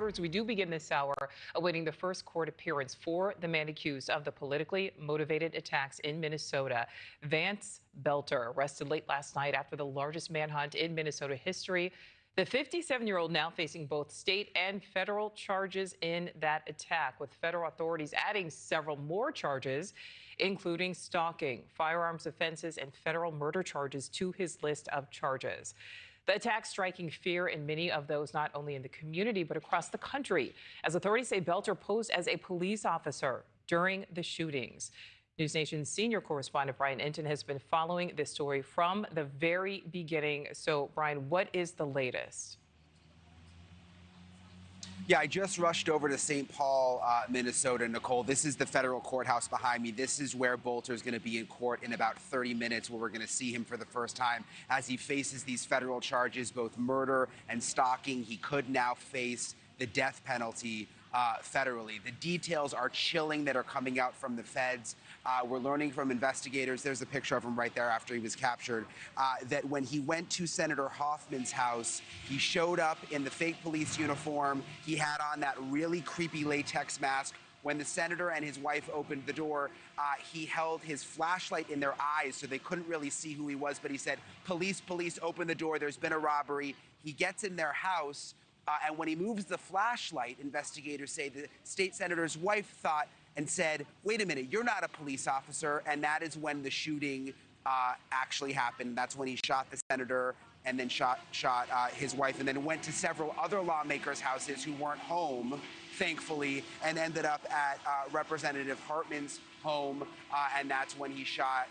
reporters, we do begin this hour awaiting the first court appearance for the man accused of the politically motivated attacks in Minnesota. Vance Boelter arrested late last night after the largest manhunt in Minnesota history. The 57-year-old now facing both state and federal charges in that attack, with federal authorities adding several more charges, including stalking, firearms offenses, and federal murder charges to his list of charges. The attack striking fear in many of those not only in the community but across the country, as authorities say Boelter posed as a police officer during the shootings. NewsNation's senior correspondent Brian Enton has been following this story from the very beginning. So, Brian, what is the latest? Yeah, I just rushed over to St. Paul, Minnesota, Nicole. This is the federal courthouse behind me. This is where Boelter is going to be in court in about 30 minutes, where we're going to see him for the first time as he faces these federal charges, both murder and stalking. He could now face the death penalty federally. The details are chilling that are coming out from the feds. We're learning from investigators, there's a picture of him right there after he was captured, that when he went to Senator Hoffman's house, he showed up in the fake police uniform. He had on that really creepy latex mask. When the senator and his wife opened the door, he held his flashlight in their eyes so they couldn't really see who he was, but he said, "Police, police, open the door, there's been a robbery." He gets in their house, and when he moves the flashlight, investigators say the state senator's wife thought and said, "Wait a minute, you're not a police officer." And that is when the shooting actually happened. That's when he shot the senator and then shot his wife, and then went to several other lawmakers' houses who weren't home, thankfully, and ended up at Representative Hartman's home, and that's when he shot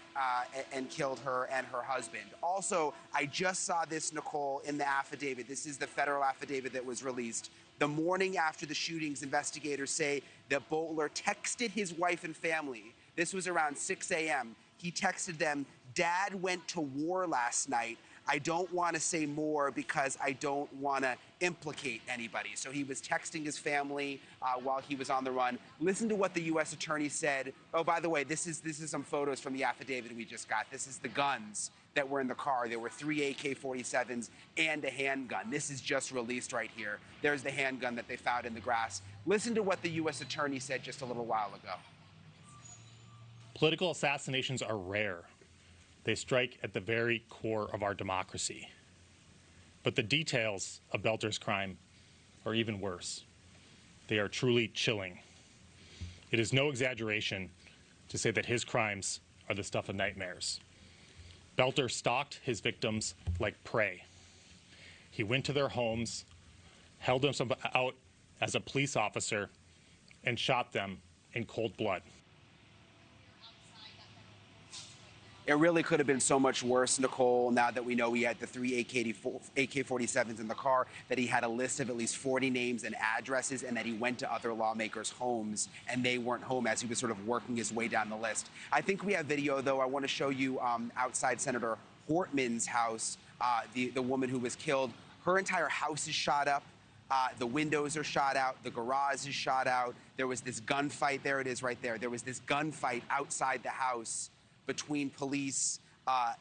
and killed her and her husband. Also, I just saw this, Nicole, in the affidavit. This is the federal affidavit that was released. The morning after the shootings, investigators say that Boelter texted his wife and family. This was around 6 a.m. He texted them, "Dad went to war last night. I don't want to say more because I don't want to implicate anybody." So he was texting his family while he was on the run. Listen to what the U.S. attorney said. Oh, by the way, this is some photos from the affidavit we just got. This is the guns that were in the car. There were 3 AK-47s and a handgun. This is just released right here. There's the handgun that they found in the grass. Listen to what the U.S. attorney said just a little while ago. Political assassinations are rare. They strike at the very core of our democracy. But the details of Boelter's crime are even worse. They are truly chilling. It is no exaggeration to say that his crimes are the stuff of nightmares. Boelter stalked his victims like prey. He went to their homes, held them out as a police officer, and shot them in cold blood. It really could have been so much worse, Nicole, now that we know he had the 3 AK-47s in the car, that he had a list of at least 40 names and addresses, and that he went to other lawmakers' homes and they weren't home as he was sort of working his way down the list. I think we have video, though. I want to show you outside Senator Hartman's house, the woman who was killed. Her entire house is shot up. The windows are shot out. The garage is shot out. There was this gunfight. There it is right there. There was this gunfight outside the house between police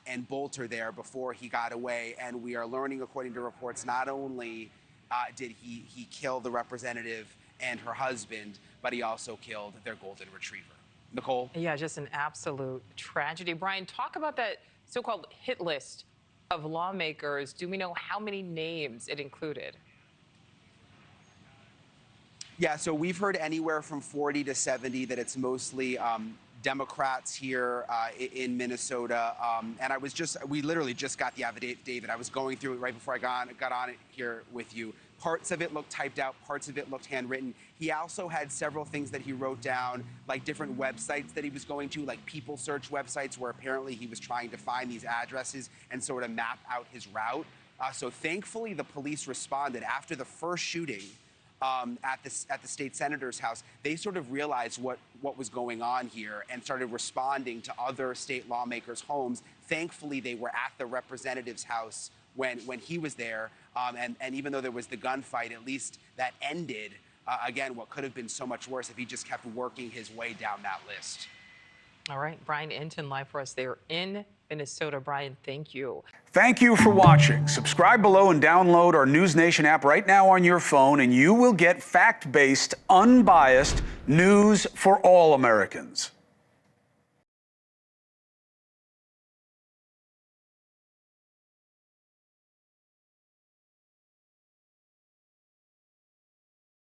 and Boelter there before he got away. And we are learning, according to reports, not only did he kill the representative and her husband, but he also killed their golden retriever. Nicole? Yeah, just an absolute tragedy. Brian, talk about that so-called hit list of lawmakers. Do we know how many names it included? Yeah, so we've heard anywhere from 40 to 70, that it's mostly Democrats here in Minnesota. And we literally just got the affidavit. I was going through it right before I got on it here with you. Parts of it looked typed out, parts of it looked handwritten. He also had several things that he wrote down, like different websites that he was going to, like people search websites, where apparently he was trying to find these addresses and sort of map out his route. So thankfully, the police responded after the first shooting. At the state senator's house. They sort of realized what was going on here and started responding to other state lawmakers' homes. Thankfully, they were at the representative's house when he was there. And even though there was the gunfight, at least that ended, again, what could have been so much worse if he just kept working his way down that list. All right, Brian Enton live for us there in Minnesota. Brian, thank you. Thank you for watching. Subscribe below and download our NewsNation app right now on your phone, and you will get fact-based, unbiased news for all Americans.